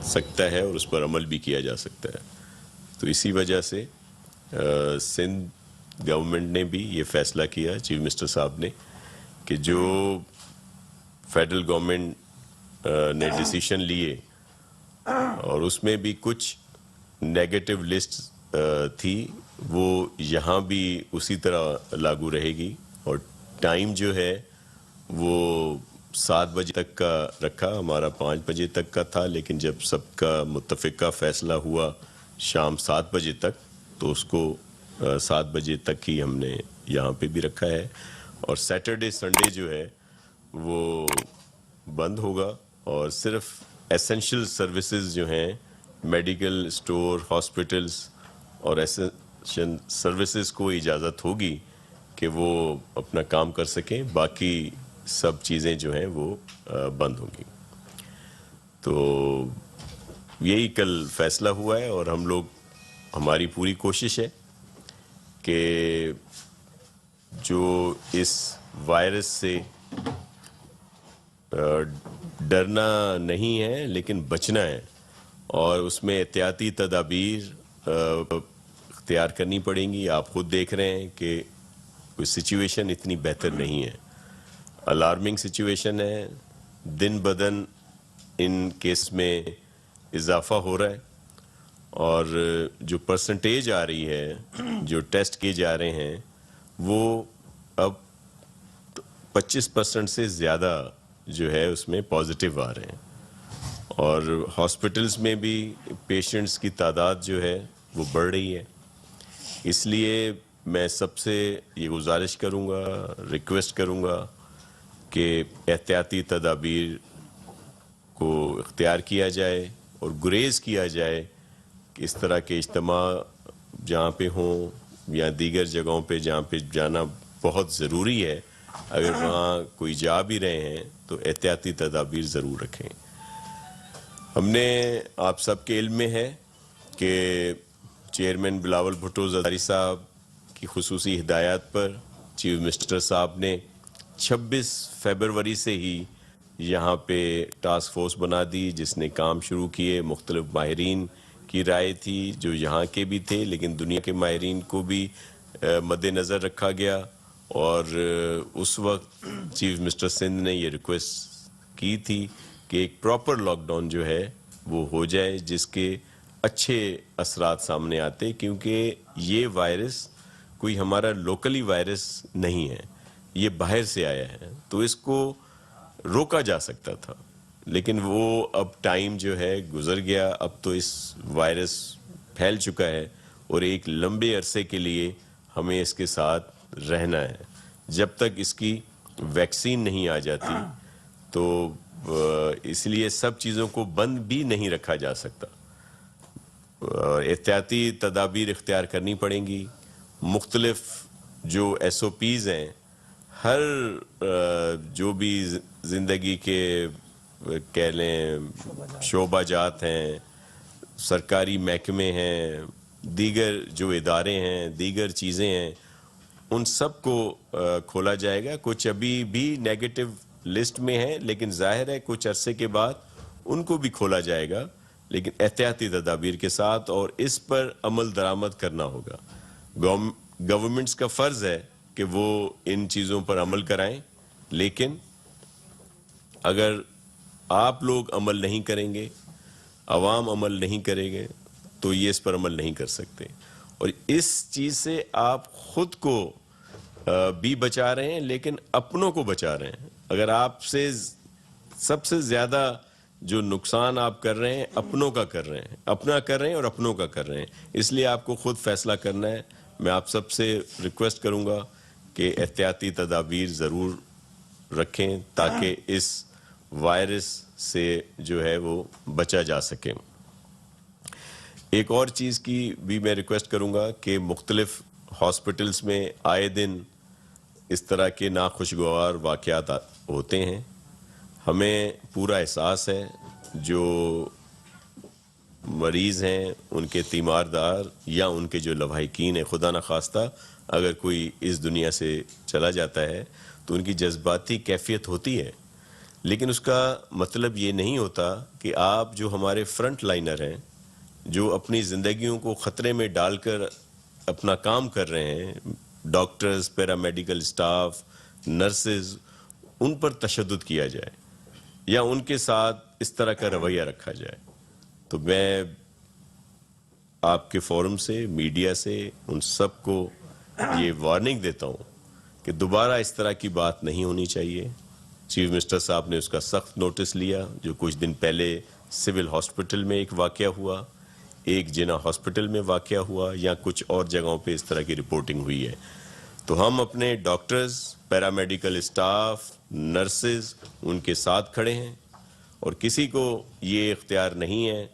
سکتا ہے اور اس پر عمل بھی کیا جا سکتا ہے. تو اسی وجہ سے سندھ گورنمنٹ نے بھی یہ فیصلہ کیا, چیف منسٹر صاحب نے, کہ جو فیڈرل گورنمنٹ نے ڈیسیشن لیے اور اس میں بھی کچھ نیگیٹو لسٹ تھی, وہ یہاں بھی اسی طرح لاگو رہے گی. اور ٹائم جو ہے وہ 7 بجے تک کا رکھا, ہمارا 5 بجے تک کا تھا, لیکن جب سب کا متفقہ فیصلہ ہوا شام 7 بجے تک, تو اس کو 7 بجے تک ہی ہم نے یہاں پہ بھی رکھا ہے. اور سیٹرڈے سنڈے جو ہے وہ بند ہوگا, اور صرف ایسنشل سروسز جو ہیں, میڈیکل اسٹور, ہاسپٹلس اور ایسنشل سروسز کو اجازت ہوگی کہ وہ اپنا کام کر سکیں, باقی سب چیزیں جو ہیں وہ بند ہوں گی. تو یہی کل فیصلہ ہوا ہے, اور ہم لوگ, ہماری پوری کوشش ہے کہ جو اس وائرس سے ڈرنا نہیں ہے لیکن بچنا ہے, اور اس میں احتیاطی تدابیر اختیار کرنی پڑیں گی. آپ خود دیکھ رہے ہیں کہ کوئی سچویشن اتنی بہتر نہیں ہے, الارمنگ سچویشن ہے, دن بدن ان کیس میں اضافہ ہو رہا ہے, اور جو پرسنٹیج آ رہی ہے, جو ٹیسٹ کیے جا رہے ہیں, وہ اب 25% سے زیادہ جو ہے اس میں پازیٹیو آ رہے ہیں, اور ہاسپٹلس میں بھی پیشنٹس کی تعداد جو ہے وہ بڑھ رہی ہے. اس لیے میں سب سے یہ گزارش کروں گا, ریکویسٹ کروں گا کہ احتیاطی تدابیر کو اختیار کیا جائے اور گریز کیا جائے کہ اس طرح کے اجتماع جہاں پہ ہوں یا دیگر جگہوں پہ جہاں پہ جانا بہت ضروری ہے, اگر وہاں کوئی جا بھی رہے ہیں تو احتیاطی تدابیر ضرور رکھیں. ہم نے, آپ سب کے علم میں ہے کہ چیئرمین بلاول بھٹو زرداری صاحب کی خصوصی ہدایات پر چیف منسٹر صاحب نے 26 فیبروری سے ہی یہاں پہ ٹاسک فورس بنا دی, جس نے کام شروع کیے. مختلف ماہرین کی رائے تھی جو یہاں کے بھی تھے, لیکن دنیا کے ماہرین کو بھی مد نظر رکھا گیا, اور اس وقت چیف منسٹر سندھ نے یہ ریکویسٹ کی تھی کہ ایک پراپر لاک ڈاؤن جو ہے وہ ہو جائے, جس کے اچھے اثرات سامنے آتے, کیونکہ یہ وائرس کوئی ہمارا لوکلی وائرس نہیں ہے, یہ باہر سے آیا ہے, تو اس کو روکا جا سکتا تھا. لیکن وہ اب ٹائم جو ہے گزر گیا, اب تو اس وائرس پھیل چکا ہے, اور ایک لمبے عرصے کے لیے ہمیں اس کے ساتھ رہنا ہے. جب تک اس کی ویکسین نہیں آ جاتی, تو اس لیے سب چیزوں کو بند بھی نہیں رکھا جا سکتا. احتیاطی تدابیر اختیار کرنی پڑیں گی. مختلف جو ایس او پیز ہیں, ہر جو بھی زندگی کے کہہ لیں شعبہ جات ہیں, سرکاری محکمے ہیں, دیگر جو ادارے ہیں, دیگر چیزیں ہیں, ان سب کو کھولا جائے گا. کچھ ابھی بھی نیگیٹو لسٹ میں ہیں, لیکن ظاہر ہے کچھ عرصے کے بعد ان کو بھی کھولا جائے گا, لیکن احتیاطی تدابیر کے ساتھ, اور اس پر عمل درآمد کرنا ہوگا. گورنمنٹس کا فرض ہے کہ وہ ان چیزوں پر عمل کرائیں, لیکن اگر آپ لوگ عمل نہیں کریں گے, عوام عمل نہیں کرے گے, تو یہ اس پر عمل نہیں کر سکتے. اور اس چیز سے آپ خود کو بھی بچا رہے ہیں, لیکن اپنوں کو بچا رہے ہیں. اگر آپ سے سب سے زیادہ جو نقصان آپ کر رہے ہیں اپنوں کا کر رہے ہیں, اپنا کر رہے ہیں اور اپنوں کا کر رہے ہیں. اس لیے آپ کو خود فیصلہ کرنا ہے. میں آپ سب سے ریکویسٹ کروں گا کہ احتیاطی تدابیر ضرور رکھیں تاکہ اس وائرس سے جو ہے وہ بچا جا سکے. ایک اور چیز کی بھی میں ریکویسٹ کروں گا کہ مختلف ہاسپٹلس میں آئے دن اس طرح کے ناخوشگوار واقعات ہوتے ہیں. ہمیں پورا احساس ہے, جو مریض ہیں, ان کے تیماردار یا ان کے جو لواحقین ہیں, خدا نخواستہ اگر کوئی اس دنیا سے چلا جاتا ہے تو ان کی جذباتی کیفیت ہوتی ہے, لیکن اس کا مطلب یہ نہیں ہوتا کہ آپ جو ہمارے فرنٹ لائنر ہیں، جو اپنی زندگیوں کو خطرے میں ڈال کر اپنا کام کر رہے ہیں، ڈاکٹرز، پیرامیڈیکل اسٹاف، نرسز، ان پر تشدد کیا جائے یا ان کے ساتھ اس طرح کا رویہ رکھا جائے. تو میں آپ کے فورم سے، میڈیا سے ان سب کو یہ وارننگ دیتا ہوں کہ دوبارہ اس طرح کی بات نہیں ہونی چاہیے. چیف منسٹر صاحب نے اس کا سخت نوٹس لیا. جو کچھ دن پہلے سول ہاسپٹل میں ایک واقعہ ہوا، ایک جنا ہاسپٹل میں واقعہ ہوا، یا کچھ اور جگہوں پہ اس طرح کی رپورٹنگ ہوئی ہے. تو ہم اپنے ڈاکٹرز، پیرامیڈیکل اسٹاف، نرسز ان کے ساتھ کھڑے ہیں، اور کسی کو یہ اختیار نہیں ہے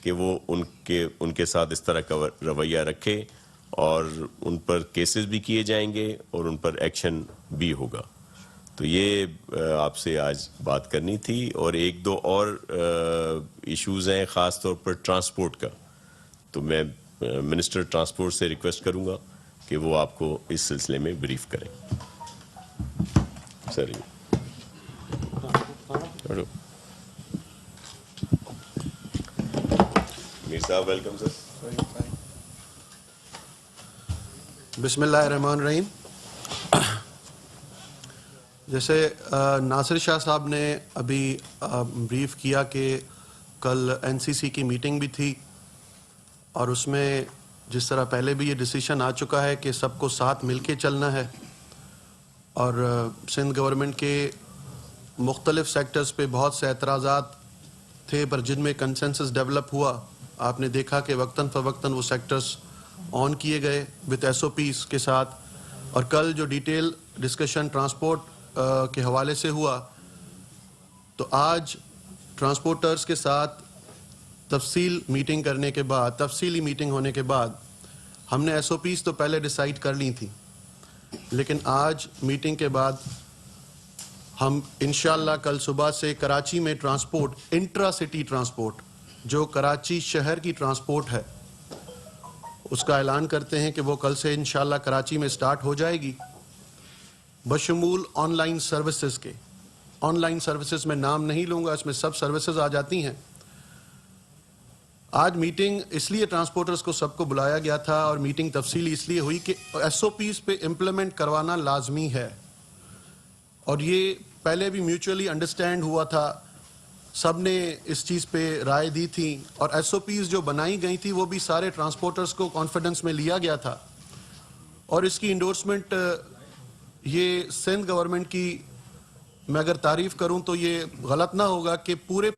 کہ وہ ان کے ساتھ اس طرح کا رویہ رکھے، اور ان پر کیسز بھی کیے جائیں گے اور ان پر ایکشن بھی ہوگا. تو یہ آپ سے آج بات کرنی تھی. اور ایک دو اور ایشوز ہیں، خاص طور پر ٹرانسپورٹ کا. تو میں منسٹر ٹرانسپورٹ سے ریکویسٹ کروں گا کہ وہ آپ کو اس سلسلے میں بریف کریں. سر میر صاحب، ویلکم سر. بسم اللہ الرحمن الرحیم. جیسے ناصر شاہ صاحب نے ابھی بریف کیا کہ کل این سی سی کی میٹنگ بھی تھی، اور اس میں جس طرح پہلے بھی یہ ڈیسیشن آ چکا ہے کہ سب کو ساتھ مل کے چلنا ہے، اور سندھ گورنمنٹ کے مختلف سیکٹرز پہ بہت سے اعتراضات تھے، پر جن میں کنسنسس ڈیولپ ہوا. آپ نے دیکھا کہ وقتاً فوقتاً وہ سیکٹرز آن کیے گئے وتھ ایس او پیز کے ساتھ. اور کل جو ڈیٹیل ڈسکشن ٹرانسپورٹ کے حوالے سے ہوا، تو آج ٹرانسپورٹرز کے ساتھ تفصیلی میٹنگ ہونے کے بعد ہم نے ایس او پیز تو پہلے ڈیسائیڈ کر لی تھی، لیکن آج میٹنگ کے بعد ہم انشاءاللہ کل صبح سے کراچی میں ٹرانسپورٹ، انٹرا سٹی ٹرانسپورٹ، جو کراچی شہر کی ٹرانسپورٹ ہے، اس کا اعلان کرتے ہیں کہ وہ کل سے انشاءاللہ کراچی میں سٹارٹ ہو جائے گی، بشمول آن لائن سروسز کے. آن لائن سروسز میں نام نہیں لوں گا، اس میں سب سروسز آ جاتی ہیں. آج میٹنگ اس لیے ٹرانسپورٹرز کو سب کو بلایا گیا تھا، اور میٹنگ تفصیلی اس لیے ہوئی کہ ایس او پیز پہ امپلیمنٹ کروانا لازمی ہے. اور یہ پہلے بھی میوچولی انڈرسٹینڈ ہوا تھا، سب نے اس چیز پہ رائے دی تھی، اور ایس او پیز جو بنائی گئی تھی وہ بھی سارے ٹرانسپورٹرز کو کانفیڈنس میں لیا گیا تھا. اور اس کی انڈورسمنٹ یہ سندھ گورنمنٹ کی، میں اگر تعریف کروں تو یہ غلط نہ ہوگا کہ پورے